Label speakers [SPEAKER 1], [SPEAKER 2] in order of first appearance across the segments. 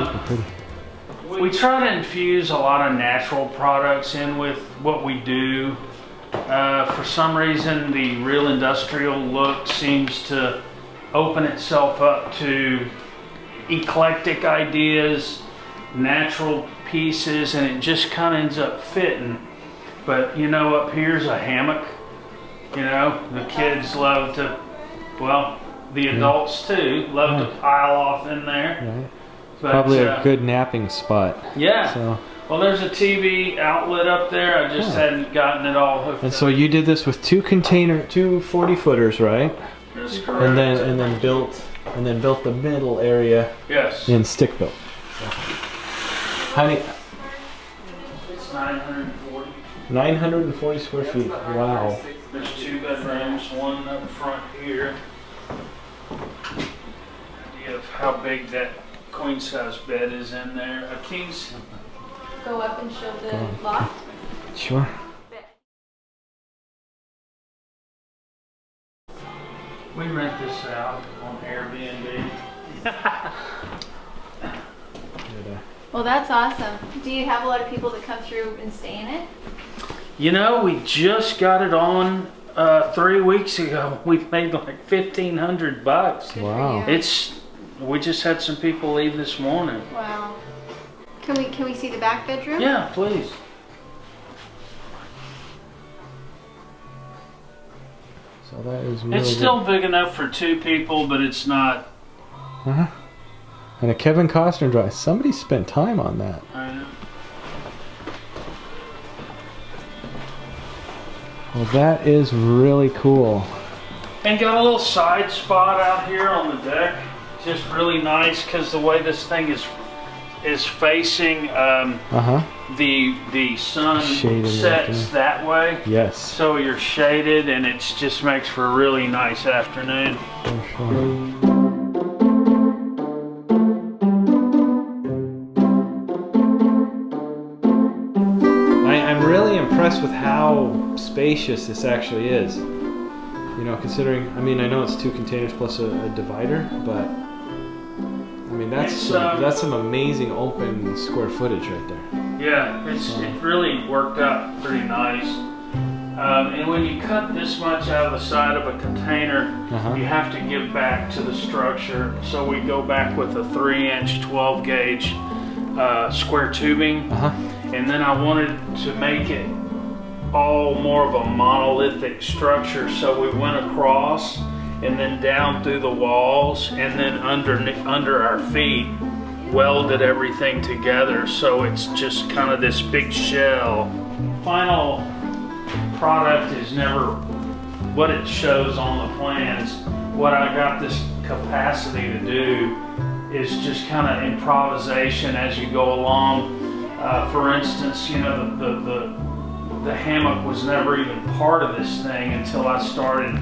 [SPEAKER 1] super pretty.
[SPEAKER 2] We try to infuse a lot of natural products in with what we do. For some reason, the real industrial look seems to open itself up to eclectic ideas, natural pieces, and it just kind of ends up fitting. But you know, up here's a hammock. You know, the kids love to, well, the adults too, love to pile off in there.
[SPEAKER 1] Right.
[SPEAKER 2] But,
[SPEAKER 1] Probably a good napping spot.
[SPEAKER 2] Yeah.
[SPEAKER 1] So.
[SPEAKER 2] Well, there's a TV outlet up there. I just hadn't gotten it all hooked up.
[SPEAKER 1] And so you did this with two 40-footers, right?
[SPEAKER 2] That's correct.
[SPEAKER 1] And then built the middle area.
[SPEAKER 2] Yes.
[SPEAKER 1] In stick built. Honey,
[SPEAKER 2] It's 940.
[SPEAKER 1] 940 square feet. Wow.
[SPEAKER 2] There's 2 bedrooms, one up front here. Idea of how big that queen size bed is in there. A king's.
[SPEAKER 3] Go up and show the loft.
[SPEAKER 1] Sure.
[SPEAKER 2] We rent this out on Airbnb.
[SPEAKER 3] Well, that's awesome. Do you have a lot of people that come through and stay in it?
[SPEAKER 2] You know, we just got it on 3 weeks ago. We made like $1,500.
[SPEAKER 1] Wow.
[SPEAKER 2] We just had some people leave this morning.
[SPEAKER 3] Wow. Can we see the back bedroom?
[SPEAKER 2] Yeah, please.
[SPEAKER 1] So that is really
[SPEAKER 2] It's still big enough for 2 people, but it's not.
[SPEAKER 1] Uh-huh. And a Kevin Costner drive. Somebody spent time on that. Well, that is really cool.
[SPEAKER 2] And got a little side spot out here on the deck. Just really nice because the way this thing is facing the sun
[SPEAKER 1] Shaded
[SPEAKER 2] sets that way.
[SPEAKER 1] Yes.
[SPEAKER 2] So you're shaded, and it just makes for a really nice afternoon.
[SPEAKER 1] For sure. I'm really impressed with how spacious this actually is. You know, considering, I mean, I know it's 2 containers plus a divider, but I mean, that's some amazing open square footage right there.
[SPEAKER 2] Yeah, it really worked out pretty nice. And when you cut this much out of the side of a container, you have to give back to the structure. So we go back with a 3-inch 12-gauge square tubing. And then I wanted to make it all more of a monolithic structure. So we went across and then down through the walls and then under our feet, welded everything together. So it's just kind of this big shell. Final product is never what it shows on the plans. What I got this capacity to do is just kind of improvisation as you go along. For instance, you know, the hammock was never even part of this thing until I started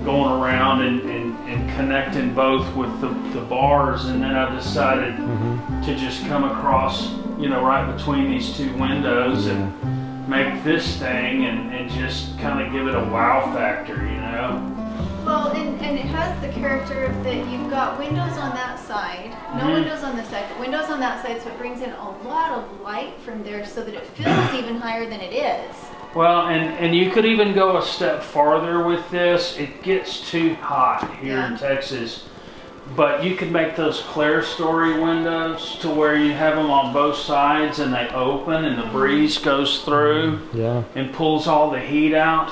[SPEAKER 2] going around and connecting both with the bars, and then I decided to just come across, you know, right between these 2 windows and make this thing and just kind of give it a wow factor, you know.
[SPEAKER 3] Well, and it has the character that you've got windows on that side, no windows on this side, but windows on that side, so it brings in a lot of light from there so that it feels even higher than it is.
[SPEAKER 2] Well, and you could even go a step farther with this. It gets too hot here in Texas, but you could make those clerestory windows to where you have them on both sides and they open and the breeze goes through and pulls all the heat out.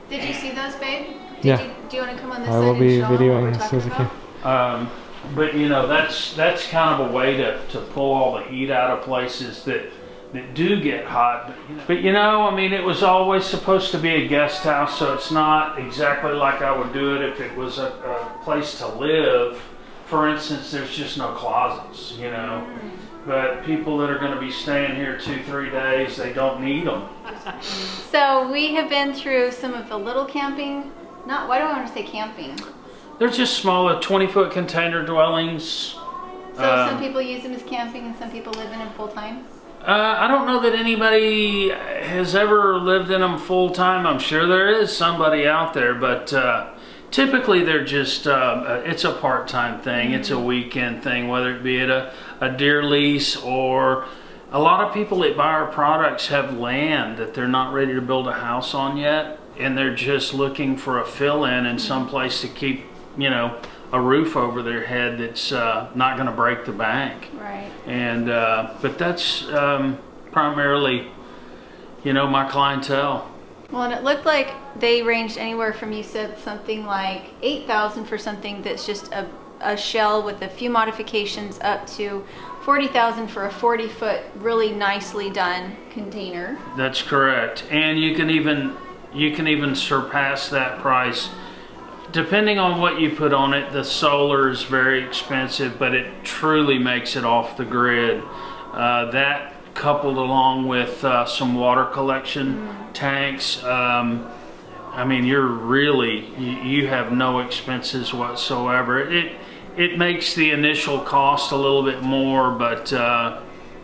[SPEAKER 3] Did you see those, babe? Do you want to come on this
[SPEAKER 1] I
[SPEAKER 3] side
[SPEAKER 1] will
[SPEAKER 3] and
[SPEAKER 1] be
[SPEAKER 3] show them what
[SPEAKER 1] videoing
[SPEAKER 3] we're
[SPEAKER 1] as soon as I
[SPEAKER 3] talking
[SPEAKER 1] can.
[SPEAKER 2] But you know, that's kind of a way to pull all the heat out of places that do get hot. But you know, I mean, it was always supposed to be a guest house, so it's not exactly like I would do it if it was a place to live. For instance, there's just no closets, you know. But people that are going to be staying here 2-3 days, they don't need them.
[SPEAKER 3] So we have been through some of the little camping, why do I want to say camping?
[SPEAKER 2] They're just smaller 20-foot container dwellings.
[SPEAKER 3] So some people use them as camping and some people live in them full time?
[SPEAKER 2] I don't know that anybody has ever lived in them full time. I'm sure there is somebody out there, but Typically, they're just, it's a part-time thing. It's a weekend thing, whether it be at a deer lease, or a lot of people that buy our products have land that they're not ready to build a house on yet, and they're just looking for a fill-in and some place to keep, you know, a roof over their head that's not going to break the bank.
[SPEAKER 3] Right.
[SPEAKER 2] And but that's primarily, you know, my clientele.
[SPEAKER 3] Well, and it looked like they ranged anywhere from, you said something like 8,000 for something that's just a shell with a few modifications, up to 40,000 for a 40-foot really nicely done container.
[SPEAKER 2] That's correct. And you can even surpass that price depending on what you put on it. The solar is very expensive, but it truly makes it off the grid. That coupled along with some water collection tanks, I mean, you have no expenses whatsoever. It makes the initial cost a little bit more, but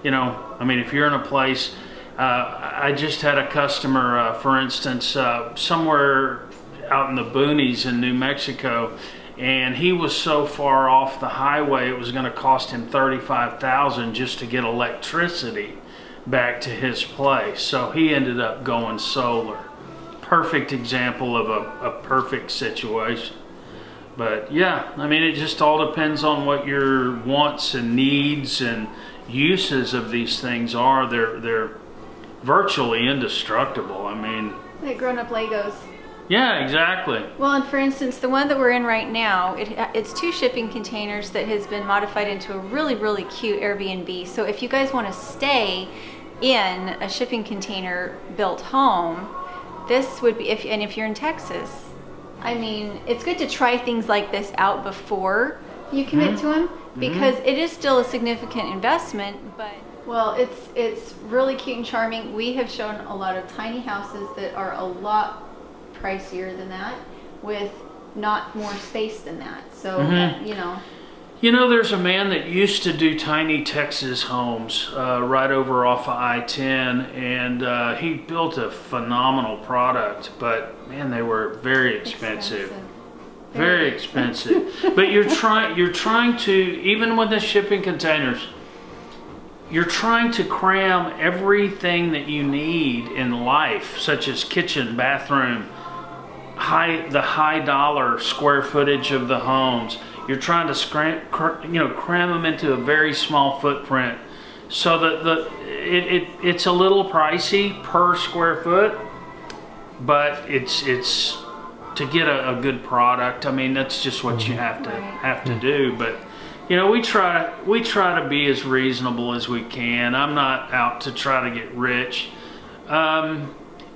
[SPEAKER 2] you know, I mean, if you're in a place, I just had a customer, for instance, somewhere out in the boonies in New Mexico, and he was so far off the highway it was going to cost him $35,000 just to get electricity back to his place. So he ended up going solar. Perfect example of a perfect situation. But yeah, I mean, it just all depends on what your wants and needs and uses of these things are. They're virtually indestructible. I mean,
[SPEAKER 3] Like grown-up Legos.
[SPEAKER 2] yeah, exactly.
[SPEAKER 3] Well, and for instance, the one that we're in right now, it's 2 shipping containers that has been modified into a really, really cute Airbnb. So if you guys want to stay in a shipping container built home, this would be, if you're in Texas, I mean, it's good to try things like this out before you commit to them, because it is still a significant investment. But well, it's really cute and charming. We have shown a lot of tiny houses that are a lot pricier than that, with not more space than that. So
[SPEAKER 2] You know, there's a man that used to do tiny Texas homes right over off of I-10, and he built a phenomenal product, but man, they were very expensive. Very expensive. But you're trying to, even with the shipping containers, you're trying to cram everything that you need in life, such as kitchen, bathroom, the high dollar square footage of the homes. You're trying to cram them into a very small footprint, so that it's a little pricey per square foot, but it's to get a good product. I mean, that's just what you have to do. But you know, we try to be as reasonable as we can. I'm not out to try to get rich. And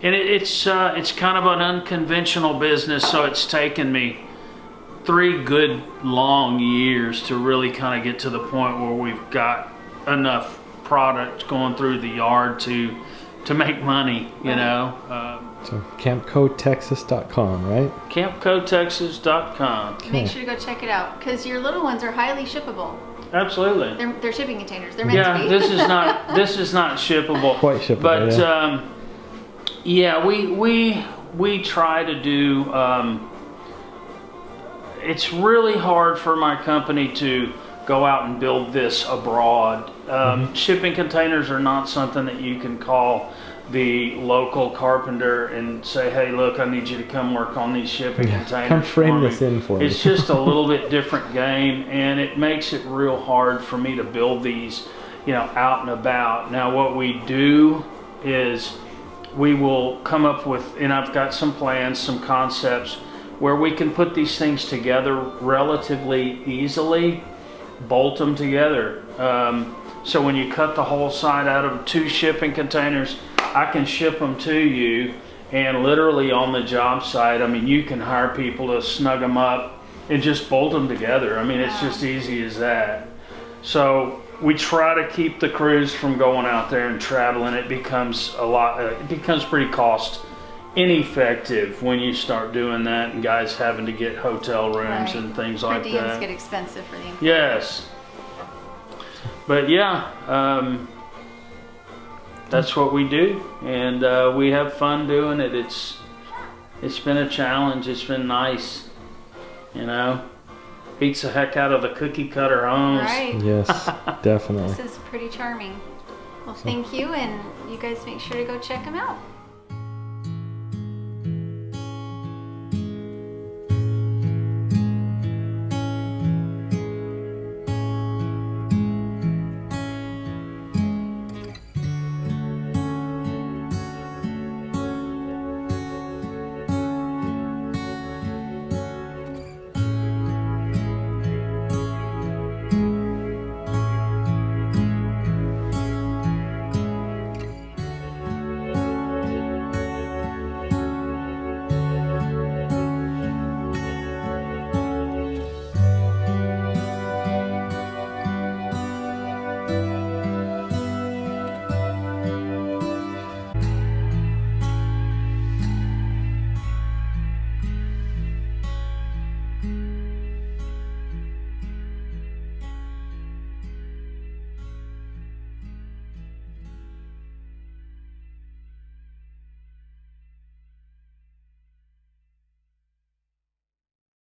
[SPEAKER 2] it's kind of an unconventional business, so it's taken me 3 good long years to really kind of get to the point where we've got enough product going through the yard to make money, you know.
[SPEAKER 1] So campcotexas.com, right?
[SPEAKER 2] campcotexas.com.
[SPEAKER 1] Okay.
[SPEAKER 3] Make sure to go check it out, because your little ones are highly shippable.
[SPEAKER 2] Absolutely.
[SPEAKER 3] They're shipping containers. They're meant to be.
[SPEAKER 2] this is not shippable.
[SPEAKER 1] Quite shippable,
[SPEAKER 2] But yeah, we try to do. It's really hard for my company to go out and build this abroad. Shipping containers are not something that you can call the local carpenter and say, hey, look, I need you to come work on these shipping containers.
[SPEAKER 1] Come frame this in for me.
[SPEAKER 2] It's just a little bit different game, and it makes it real hard for me to build these, you know, out and about. Now, what we do is we will come up with, and I've got some plans, some concepts, where we can put these things together relatively easily, bolt them together. So when you cut the whole side out of 2 shipping containers, I can ship them to you, and literally on the job site, I mean, you can hire people to snug them up and just bolt them together. I mean, it's just easy as that. So we try to keep the crews from going out there and traveling. It becomes it becomes pretty cost ineffective when you start doing that, and guys having to get hotel rooms and things like that.
[SPEAKER 3] Per diems get expensive for the employees.
[SPEAKER 2] Yes. But yeah, that's what we do, and we have fun doing it. It's been a challenge. It's been nice. You know, beats the heck out of the cookie cutter homes.
[SPEAKER 3] Right.
[SPEAKER 1] Yes, definitely.
[SPEAKER 3] This is pretty charming. Well, thank you, and you guys make sure to go check them out.